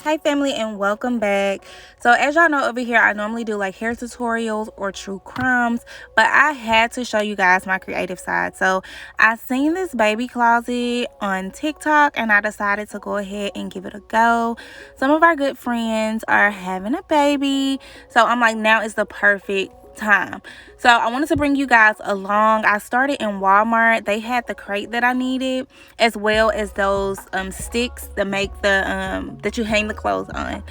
Hi family, and welcome back. So as y'all know, over here I normally do like hair tutorials or true crimes, but I had to show you guys my creative side. So I seen this baby closet on TikTok and I decided to go ahead and give it a go. Some of our good friends are having a baby, so I'm like, now is the perfect time. So I wanted to bring you guys along. I started in Walmart. They had the crate that I needed, as well as those sticks that make the that you hang the clothes on.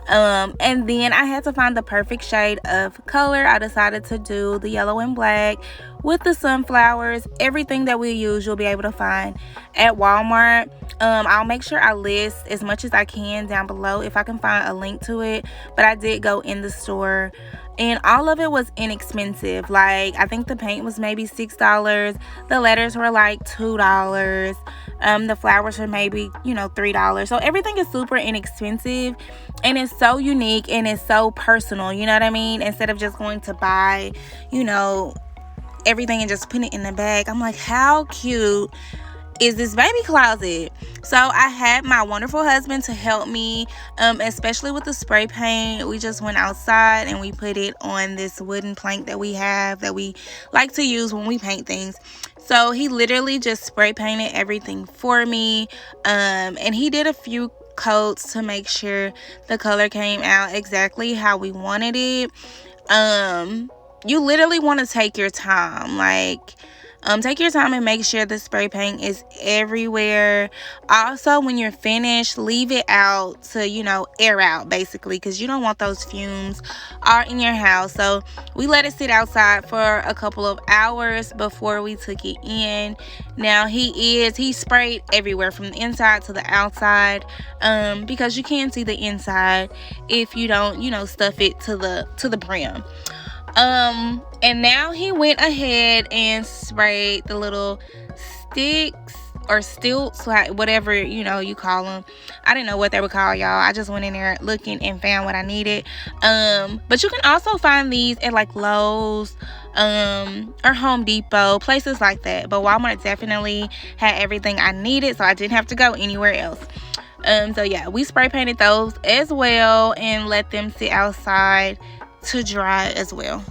And then I had to find the perfect shade of color. I decided to do the yellow and black with the sunflowers. Everything that we use you'll be able to find at Walmart. I'll make sure I list as much as I can down below if I can find a link to it, but I did go in the store and all of it was inexpensive. Like, I think the paint was maybe $6, the letters were like $2, the flowers were maybe, $3. So everything is super inexpensive and it's so unique and it's so personal, you know what I mean? Instead of just going to buy, everything and just putting it in the bag. I'm like, how cute is this baby closet? So I had my wonderful husband to help me, especially with the spray paint. We just went outside and we put it on this wooden plank that we have that we like to use when we paint things. So he literally just spray painted everything for me, and he did a few coats to make sure the color came out exactly how we wanted it. You literally want to take your time, take your time and make sure the spray paint is everywhere. Also, when you're finished, leave it out to, air out basically, because you don't want those fumes all in your house. So we let it sit outside for a couple of hours before we took it in. Now he sprayed everywhere from the inside to the outside, because you can't see the inside if you don't, stuff it to the brim. And now he went ahead and sprayed the little sticks or stilts, whatever, you call them. I didn't know what they would call, y'all. I just went in there looking and found what I needed. But you can also find these at like Lowe's, or Home Depot, places like that. But Walmart definitely had everything I needed, so I didn't have to go anywhere else. So yeah, we spray painted those as well and let them sit outside to dry as well.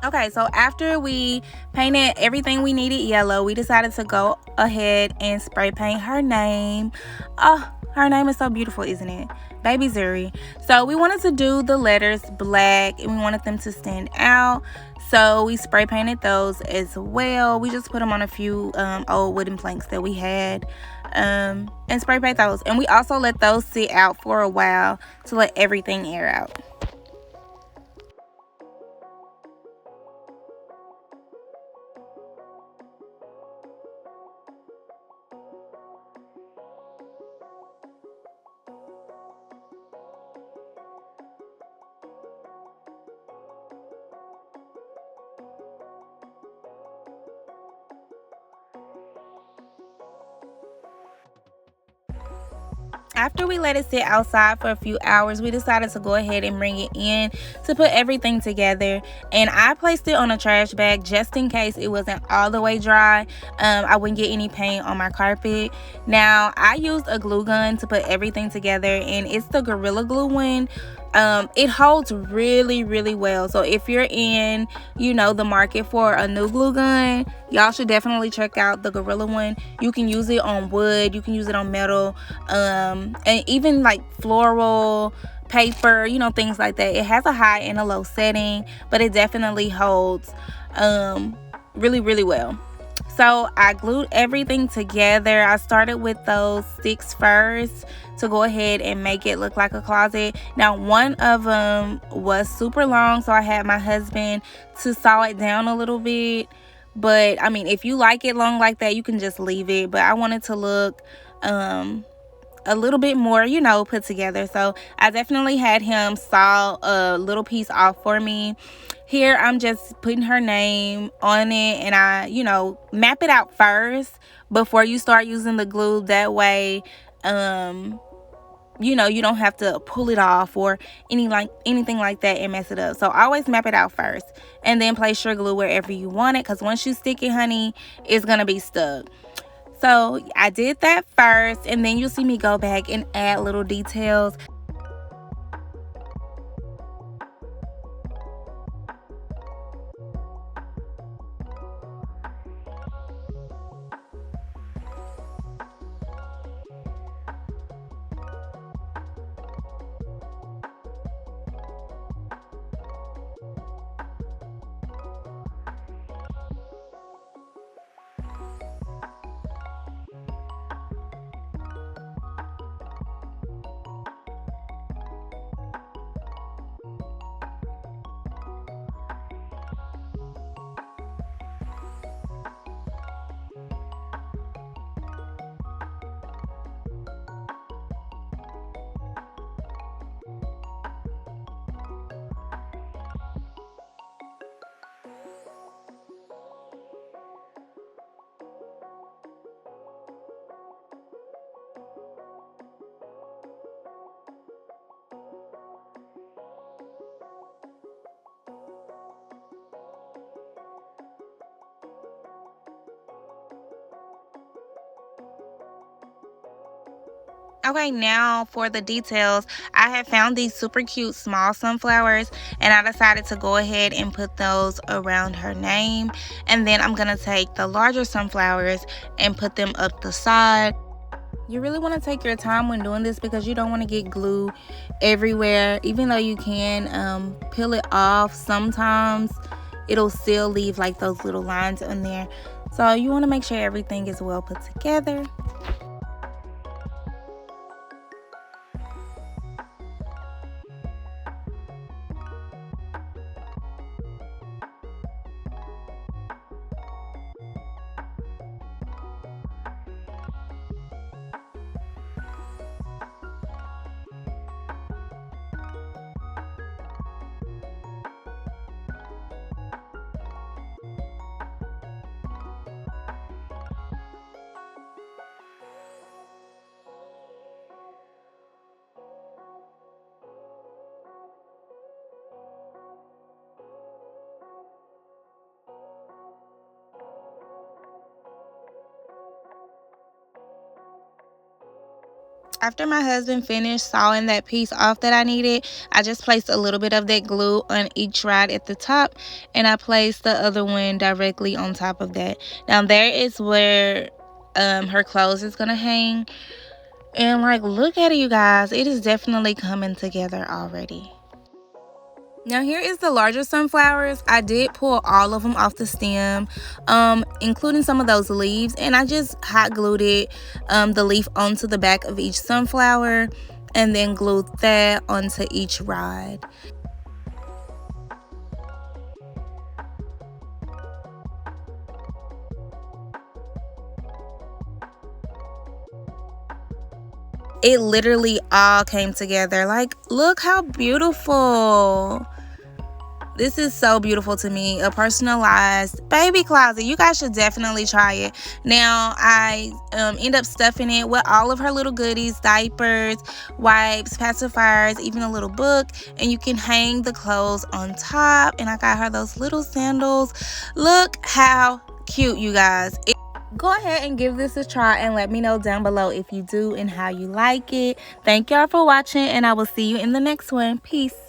Okay, so after we painted everything we needed yellow, we decided to go ahead and spray paint her name. Oh, her name is so beautiful, isn't it? Baby Zuri. So we wanted to do the letters black and we wanted them to stand out. So we spray painted those as well. We just put them on a few old wooden planks that we had, and spray paint those. And we also let those sit out for a while to let everything air out. After we let it sit outside for a few hours, we decided to go ahead and bring it in to put everything together. And I placed it on a trash bag just in case it wasn't all the way dry. I wouldn't get any paint on my carpet. Now, I used a glue gun to put everything together, and it's the Gorilla Glue one. It holds really, really well. So if you're in, the market for a new glue gun, y'all should definitely check out the Gorilla one. You can use it on wood, you can use it on metal, and even like floral paper, things like that. It has a high and a low setting, but it definitely holds really, really well. So I glued everything together. I started with those sticks first to go ahead and make it look like a closet. Now, one of them was super long, so I had my husband to saw it down a little bit. But I mean, if you like it long like that, you can just leave it. But I wanted to look a little bit more, put together. So I definitely had him saw a little piece off for me. Here I'm just putting her name on it, and I, map it out first before you start using the glue. That way, you don't have to pull it off or anything like that and mess it up. So always map it out first, and then place your glue wherever you want it, because once you stick it, honey, it's gonna be stuck. So I did that first, and then you'll see me go back and add little details. Okay, now for the details, I have found these super cute small sunflowers, and I decided to go ahead and put those around her name. And then I'm going to take the larger sunflowers and put them up the side. You really want to take your time when doing this, because you don't want to get glue everywhere. Even though you can peel it off, sometimes it'll still leave like those little lines in there. So you want to make sure everything is well put together. After my husband finished sawing that piece off that I needed, I just placed a little bit of that glue on each rod at the top, and I placed the other one directly on top of that. Now there is where her clothes is gonna hang, and like, look at it, you guys, it is definitely coming together already. Now here is the larger sunflowers. I did pull all of them off the stem, including some of those leaves, and I just hot glued it, the leaf onto the back of each sunflower, and then glued that onto each rod. It literally all came together. Like, look how beautiful. This is so beautiful to me. A personalized baby closet. You guys should definitely try it. Now, I end up stuffing it with all of her little goodies, diapers, wipes, pacifiers, even a little book. And you can hang the clothes on top. And I got her those little sandals. Look how cute, you guys. go ahead and give this a try and let me know down below if you do and how you like it. Thank y'all for watching, and I will see you in the next one. Peace.